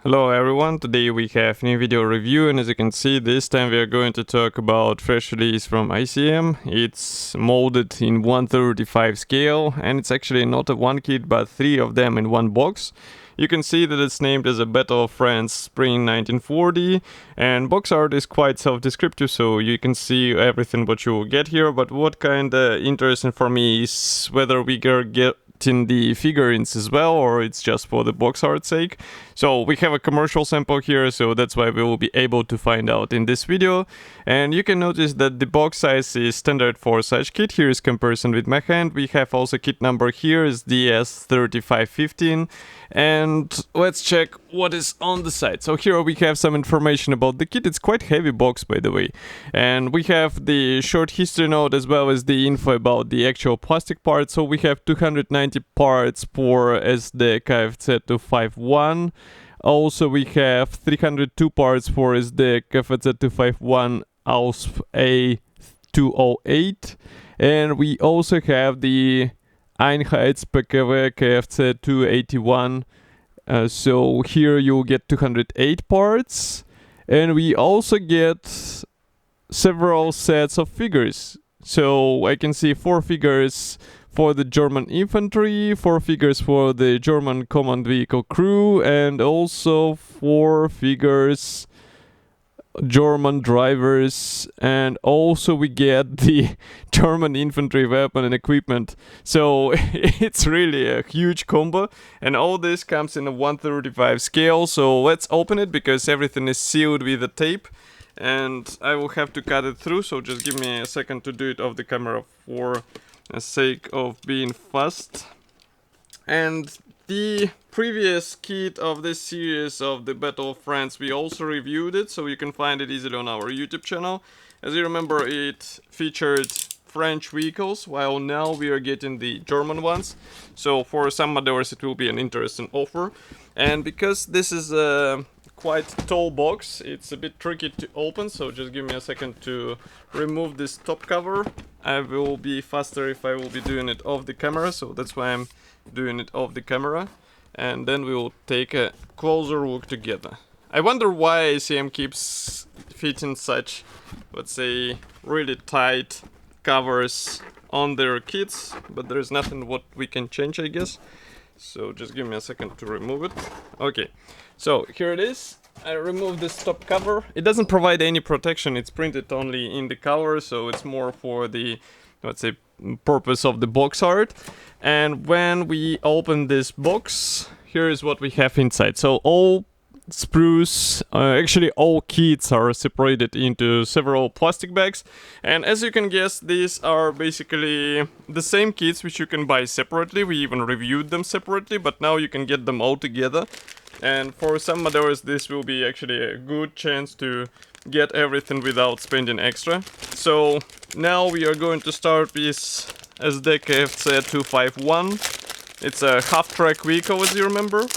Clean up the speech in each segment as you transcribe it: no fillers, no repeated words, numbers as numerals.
Hello everyone, today we have new video review, and as you can see, this time we are going to talk about fresh release from ICM. It's molded in 1/35 scale, and it's actually not a one kit but three of them in one box. You can see that it's named as a Battle of France Spring 1940, and box art is quite self-descriptive, so you can see everything what you will get here. But what kinda interesting for me is whether we get in the figurines as well, or it's just for the box art's sake. So we have a commercial sample here, so that's why we will be able to find out in this video. And you can notice that the box size is standard for such kit. Here is comparison with my hand. We have also kit number here is DS3515, and let's check what is on the side. So here we have some information about the kit. It's quite heavy box, by the way, and we have the short history note as well as the info about the actual plastic part. So we have 290 parts for SD KFZ251. Also we have 302 parts for SD KFZ251 AUSP A208, and we also have the Einheitspkw KFZ281. So here you'll get 208 parts, and we also get several sets of figures. So I can see 4 figures for the German infantry, 4 figures for the German command vehicle crew, and also 4 figures German drivers, and also we get the German infantry weapon and equipment. So it's really a huge combo, and all this comes in a 1/35 scale. So let's open it because everything is sealed with the tape, and I will have to cut it through, so just give me a second to do it off the camera for the sake of being fast. And the previous kit of this series of the Battle of France, we also reviewed it, so you can find it easily on our YouTube channel. As you remember, it featured French vehicles, while now we are getting the German ones. So for some modders it will be an interesting offer. And because this is a quite tall box, it's a bit tricky to open, so just give me a second to remove this top cover. I will be faster if I will be doing it off the camera, so that's why I'm doing it off the camera, and then we will take a closer look together. I wonder why ICM keeps fitting such, let's say, really tight covers on their kits, but there's nothing what we can change, I guess. So just give me a second to remove it. Okay, so here it is. I removed this top cover. It doesn't provide any protection, it's printed only in the cover, so it's more for the, let's say, purpose of the box art. And when we open this box, here is what we have inside. So all sprues, actually all kits are separated into several plastic bags, and as you can guess, these are basically the same kits which you can buy separately. We even reviewed them separately, but now you can get them all together, and for some modders this will be actually a good chance to get everything without spending extra. So now we are going to start with SD KFZ251. It's a half-track vehicle, as you remember.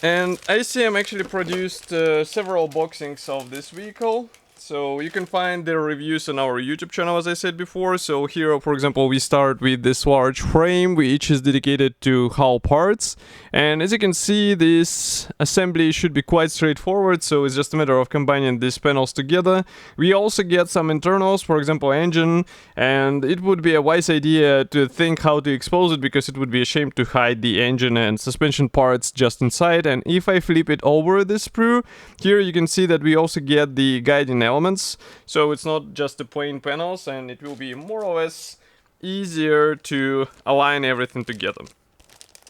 And ICM actually produced several boxings of this vehicle, so you can find their reviews on our YouTube channel, as I said before. So here, for example, we start with this large frame, which is dedicated to hull parts. And as you can see, this assembly should be quite straightforward, so it's just a matter of combining these panels together. We also get some internals, for example, engine, and it would be a wise idea to think how to expose it, because it would be a shame to hide the engine and suspension parts just inside. And if I flip it over this sprue, here you can see that we also get the guiding elements, so it's not just the plain panels, and it will be more or less easier to align everything together.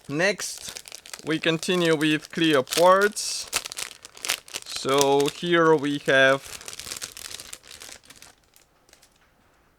Next, we continue with clear parts. So here we have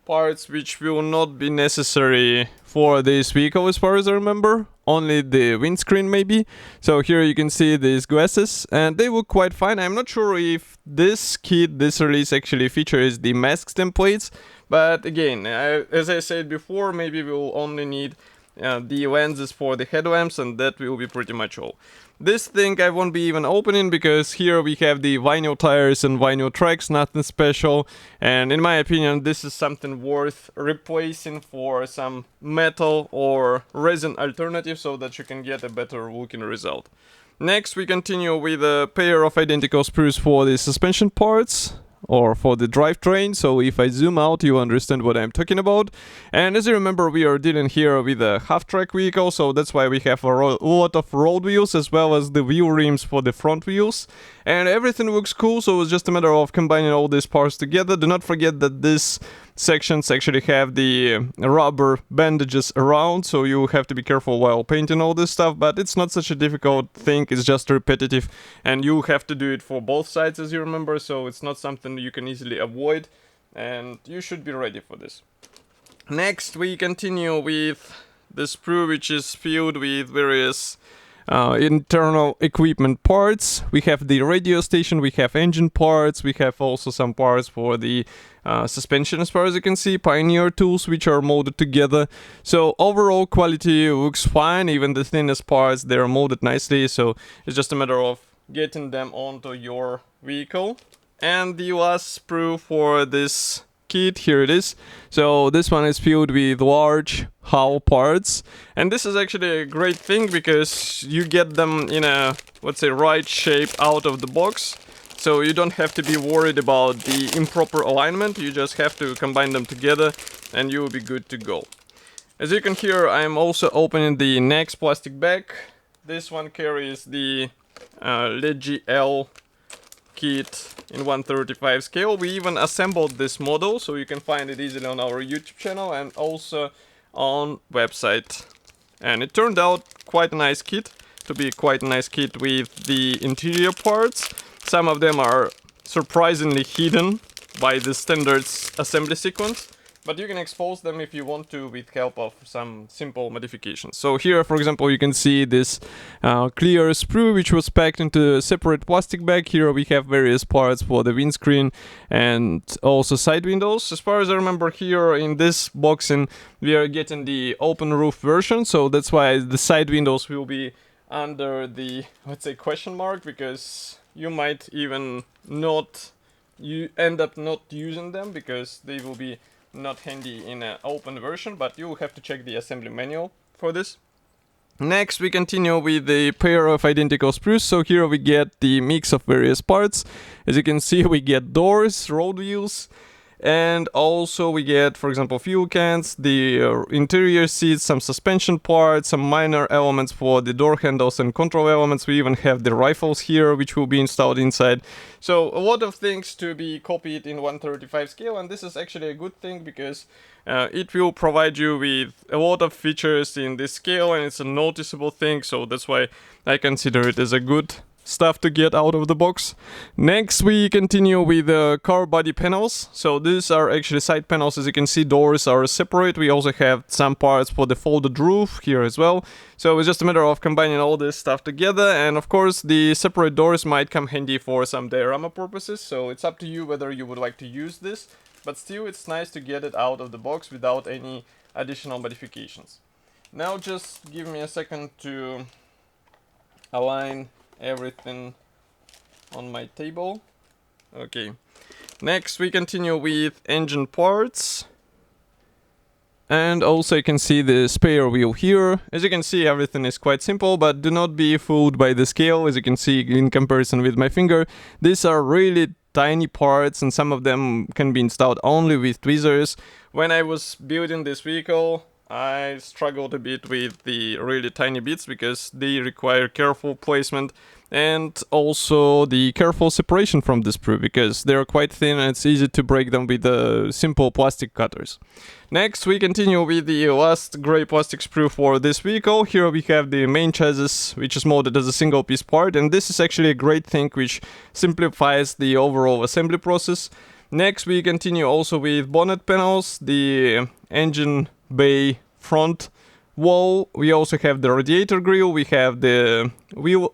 parts which will not be necessary for this vehicle, as far as I remember. Only the windscreen maybe. So here you can see these glasses, and they look quite fine. I'm not sure if this kit, this release actually features the masks templates, but again, as I said before, maybe we'll only need the lenses for the headlamps, and that will be pretty much all. This thing I won't be even opening, because here we have the vinyl tires and vinyl tracks, nothing special, and in my opinion this is something worth replacing for some metal or resin alternative, so that you can get a better looking result. Next we continue with a pair of identical sprues for the suspension parts, or for the drivetrain. So if I zoom out, you understand what I'm talking about. And as you remember, we are dealing here with a half-track vehicle, so that's why we have a lot of road wheels as well as the wheel rims for the front wheels. And everything looks cool, so it's just a matter of combining all these parts together. Do not forget that these sections actually have the rubber bandages around, so you have to be careful while painting all this stuff, but it's not such a difficult thing, it's just repetitive, and you have to do it for both sides, as you remember, so it's not something you can easily avoid, and you should be ready for this. Next we continue with the sprue, which is filled with various internal equipment parts. We have the radio station, we have engine parts, we have also some parts for the suspension, as far as you can see, Pioneer tools which are molded together. So overall quality looks fine, even the thinnest parts, they're molded nicely, so it's just a matter of getting them onto your vehicle. And the last sprue for this kit, here it is. So this one is filled with large hull parts, and this is actually a great thing because you get them in a, let's say, right shape out of the box, so you don't have to be worried about the improper alignment. You just have to combine them together and you will be good to go. As you can hear, I'm also opening the next plastic bag. This one carries the Legi L kit in 1/35 scale. We even assembled this model, so you can find it easily on our YouTube channel and also on website. And it turned out quite a nice kit, to be quite a nice kit with the interior parts. Some of them are surprisingly hidden by the standard assembly sequence, but you can expose them if you want to with help of some simple modifications. So here, for example, you can see this clear sprue which was packed into a separate plastic bag. Here we have various parts for the windscreen and also side windows. As far as I remember, here in this boxing we are getting the open roof version, so that's why the side windows will be under the, let's say, question mark, because you might even end up not using them because they will be not handy in an open version, but you will have to check the assembly manual for this. Next we continue with the pair of identical sprues. So here we get the mix of various parts. As you can see, we get doors, road wheels, and also we get, for example, fuel cans, the interior seats, some suspension parts, some minor elements for the door handles and control elements. We even have the rifles here which will be installed inside. So a lot of things to be copied in 1/35 scale, and this is actually a good thing because it will provide you with a lot of features in this scale, and it's a noticeable thing, so that's why I consider it as a good stuff to get out of the box. Next we continue with the car body panels. So these are actually side panels. As you can see, doors are separate. We also have some parts for the folded roof here as well. So it's just a matter of combining all this stuff together, and of course the separate doors might come handy for some diorama purposes, so it's up to you whether you would like to use this, but still it's nice to get it out of the box without any additional modifications. Now just give me a second to align everything on my table. Okay, next we continue with engine parts, and also you can see the spare wheel here. As you can see, everything is quite simple, but do not be fooled by the scale. As you can see in comparison with my finger, these are really tiny parts, and some of them can be installed only with tweezers. When I was building this vehicle, I struggled a bit with the really tiny bits because they require careful placement and also the careful separation from the sprue because they are quite thin and it's easy to break them with the simple plastic cutters. Next we continue with the last gray plastic sprue for this vehicle. Here we have the main chassis, which is molded as a single piece part, and this is actually a great thing which simplifies the overall assembly process. Next we continue also with bonnet panels, the engine bay front wall. We also have the radiator grille, we have the wheel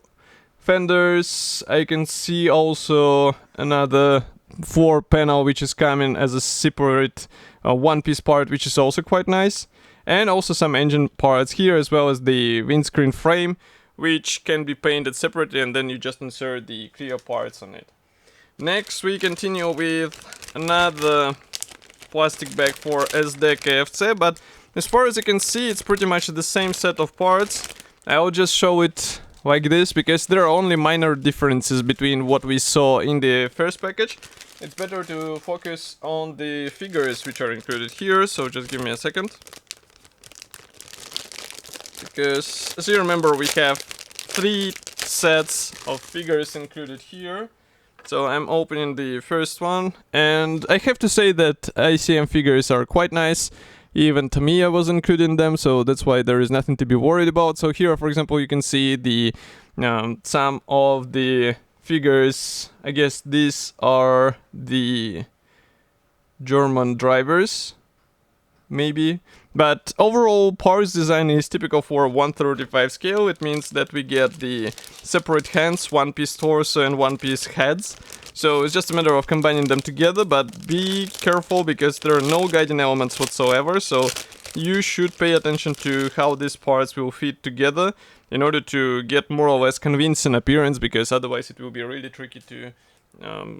fenders. I can see also another floor panel which is coming as a separate one-piece part, which is also quite nice, and also some engine parts here, as well as the windscreen frame, which can be painted separately, and then you just insert the clear parts on it. Next we continue with another plastic bag for SD KFC, but as far as you can see, it's pretty much the same set of parts. I'll just show it like this, because there are only minor differences between what we saw in the first package. It's better to focus on the figures which are included here, so just give me a second. Because, as you remember, we have 3 sets of figures included here. So I'm opening the first one, and I have to say that ICM figures are quite nice. Even Tamiya was included in them, so that's why there is nothing to be worried about. So here, for example, you can see the some of the figures. I guess these are the German drivers, maybe. But overall, parts design is typical for 1/35 scale. It means that we get the separate hands, 1-piece torso and 1-piece heads. So it's just a matter of combining them together, but be careful because there are no guiding elements whatsoever. So you should pay attention to how these parts will fit together in order to get more or less convincing appearance, because otherwise it will be really tricky to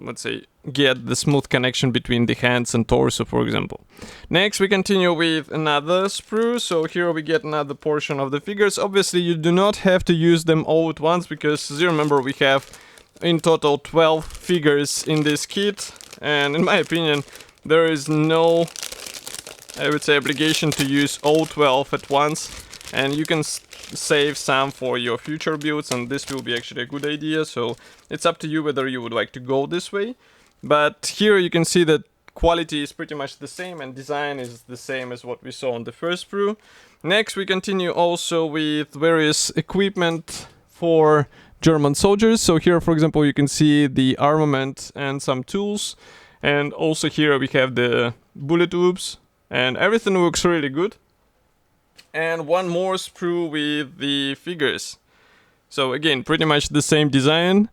let's say, get the smooth connection between the hands and torso, for example. Next, we continue with another sprue. So here we get another portion of the figures. Obviously, you do not have to use them all at once, because, as you remember, we have in total 12 figures in this kit. And in my opinion, there is no, I would say, obligation to use all 12 at once. And you can save some for your future builds, and this will be actually a good idea. So it's up to you whether you would like to go this way. But here you can see that quality is pretty much the same and design is the same as what we saw on the first sprue. Next, we continue also with various equipment for German soldiers. So here, for example, you can see the armament and some tools. And also here we have the bullet tubes, and everything looks really good. And one more sprue with the figures. So again, pretty much the same design.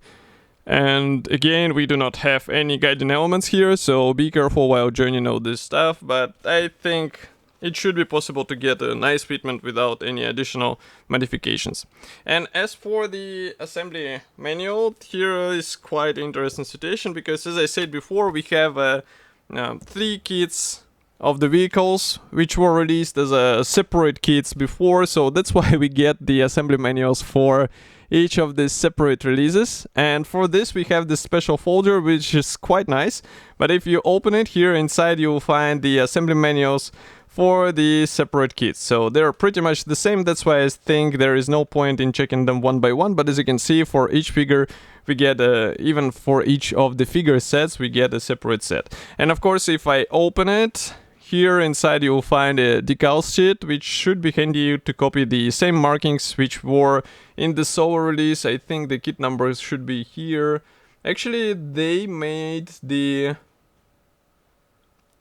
And again, we do not have any guiding elements here, so be careful while joining all this stuff. But I think it should be possible to get a nice fitment without any additional modifications. And as for the assembly manual, here is quite an interesting situation, because as I said before, we have 3 kits of the vehicles, which were released as a separate kits before, so that's why we get the assembly manuals for each of these separate releases. And for this we have this special folder, which is quite nice, but if you open it, here inside you will find the assembly manuals for the separate kits. So they're pretty much the same, that's why I think there is no point in checking them one by one. But as you can see, for each figure we get even for each of the figure sets we get a separate set. And of course, if I open it, here inside you will find a Decal Sheet, which should be handy to copy the same markings which were in the solo release. I think the kit numbers should be here. Actually, they made the...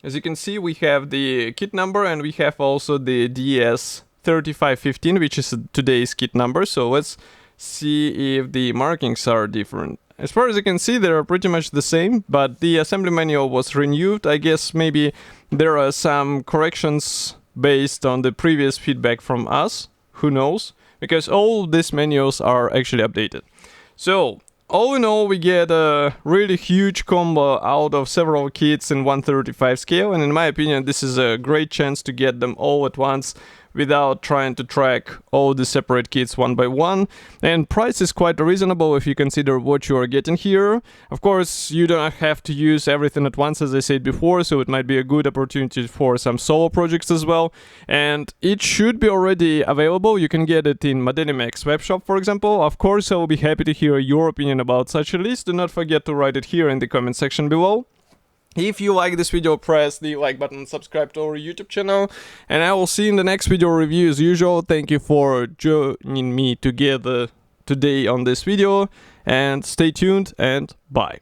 As you can see, we have the kit number and we have also the DS3515, which is today's kit number. So let's see if the markings are different. As far as you can see, they are pretty much the same, but the assembly manual was renewed. I guess maybe there are some corrections based on the previous feedback from us. Who knows? Because all these manuals are actually updated. So, all in all, we get a really huge combo out of several kits in 1/35 scale, and in my opinion, this is a great chance to get them all at once without trying to track all the separate kits one by one. And price is quite reasonable if you consider what you are getting here. Of course, you don't have to use everything at once, as I said before, so it might be a good opportunity for some solo projects as well. And it should be already available. You can get it in Modelimex webshop, for example. Of course, I will be happy to hear your opinion about such a list. Do not forget to write it here in the comment section below. If you like this video, press the like button and subscribe to our YouTube channel. And I will see you in the next video review as usual. Thank you for joining me together today on this video. And stay tuned and bye.